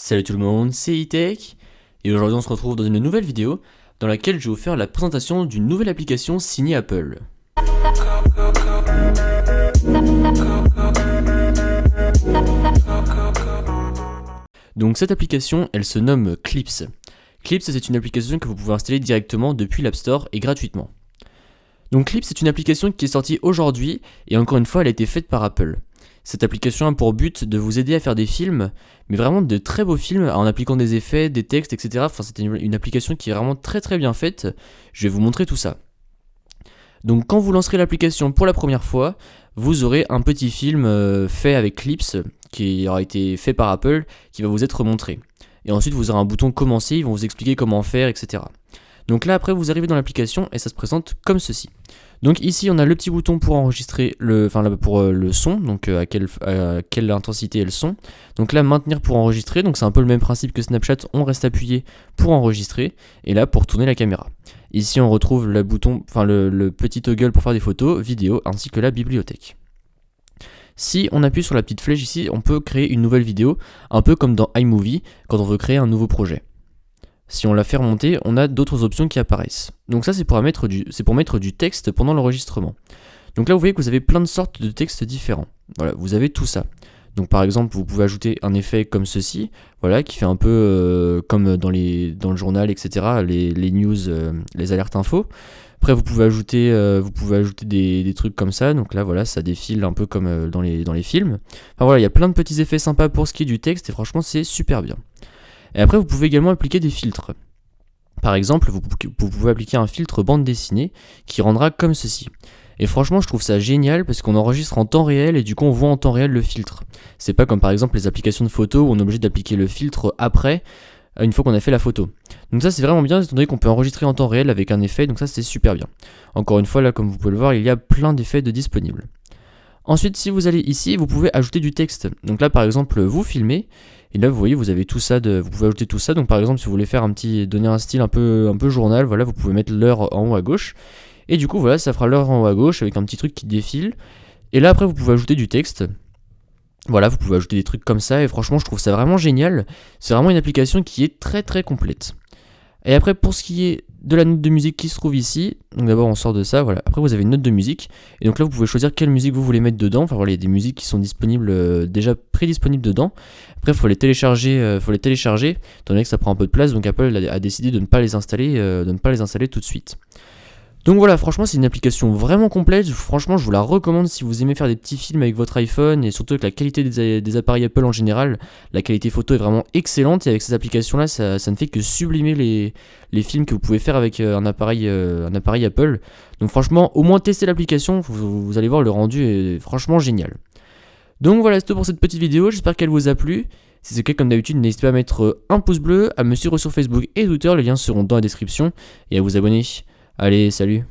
Salut tout le monde, c'est E-Tech, et aujourd'hui on se retrouve dans une nouvelle vidéo dans laquelle je vais vous faire la présentation d'une nouvelle application signée Apple. Donc cette application, elle se nomme Clips. Clips, c'est une application que vous pouvez installer directement depuis l'App Store et gratuitement. Donc Clips, c'est une application qui est sortie aujourd'hui, et encore une fois, elle a été faite par Apple. Cette application a pour but de vous aider à faire des films, mais vraiment de très beaux films en appliquant des effets, des textes, etc. Enfin, c'est une application qui est vraiment très bien faite. Je vais vous montrer tout ça. Donc quand vous lancerez l'application pour la première fois, vous aurez un petit film fait avec Clips, qui aura été fait par Apple, qui va vous être montré. Et ensuite vous aurez un bouton commencer, ils vont vous expliquer comment faire, etc. Donc là après vous arrivez dans l'application et ça se présente comme ceci. Donc ici on a le petit bouton pour enregistrer le son, donc à quelle intensité est le son. Donc là maintenir pour enregistrer, donc c'est un peu le même principe que Snapchat, on reste appuyé pour enregistrer et là pour tourner la caméra. Ici on retrouve le petit toggle pour faire des photos, vidéos ainsi que la bibliothèque. Si on appuie sur la petite flèche ici, on peut créer une nouvelle vidéo, un peu comme dans iMovie quand on veut créer un nouveau projet. Si on la fait remonter, on a d'autres options qui apparaissent. Donc ça c'est pour mettre du texte pendant l'enregistrement. Donc là vous voyez que vous avez plein de sortes de textes différents. Voilà, vous avez tout ça. Donc par exemple vous pouvez ajouter un effet comme ceci, voilà, qui fait un peu comme dans le journal, etc. Les news, les alertes info. Après vous pouvez ajouter des trucs comme ça, donc là voilà ça défile un peu comme dans les films. Enfin voilà, il y a plein de petits effets sympas pour ce qui est du texte et franchement c'est super bien. Et après vous pouvez également appliquer des filtres. Par exemple vous pouvez appliquer un filtre bande dessinée qui rendra comme ceci. Et franchement je trouve ça génial parce qu'on enregistre en temps réel et du coup on voit en temps réel le filtre. C'est pas comme par exemple les applications de photos où on est obligé d'appliquer le filtre après, une fois qu'on a fait la photo. Donc ça c'est vraiment bien étant donné qu'on peut enregistrer en temps réel avec un effet, donc ça c'est super bien. Encore une fois là comme vous pouvez le voir il y a plein d'effets de disponibles. Ensuite si vous allez ici vous pouvez ajouter du texte. Donc là par exemple vous filmez et là vous voyez vous avez tout ça, vous pouvez ajouter tout ça. Donc par exemple si vous voulez faire donner un style un peu journal, voilà vous pouvez mettre l'heure en haut à gauche. Et du coup voilà ça fera l'heure en haut à gauche avec un petit truc qui défile. Et là après vous pouvez ajouter du texte. Voilà, vous pouvez ajouter des trucs comme ça et franchement je trouve ça vraiment génial. C'est vraiment une application qui est très complète. Et après pour ce qui est de la note de musique qui se trouve ici, donc d'abord on sort de ça, voilà. Après vous avez une note de musique et donc là vous pouvez choisir quelle musique vous voulez mettre dedans. Enfin voilà, il y a des musiques qui sont disponibles déjà prédisponibles dedans. Après il faut les télécharger, étant donné que ça prend un peu de place, donc Apple a décidé de ne pas les installer tout de suite. Donc voilà, franchement c'est une application vraiment complète, franchement je vous la recommande si vous aimez faire des petits films avec votre iPhone et surtout avec la qualité des appareils Apple en général, la qualité photo est vraiment excellente et avec ces applications là ça ne fait que sublimer les films que vous pouvez faire avec un appareil Apple. Donc franchement au moins testez l'application, vous allez voir le rendu est franchement génial. Donc voilà c'est tout pour cette petite vidéo, j'espère qu'elle vous a plu. Si c'est le cas comme d'habitude n'hésitez pas à mettre un pouce bleu, à me suivre sur Facebook et Twitter, les liens seront dans la description et à vous abonner. Allez, salut!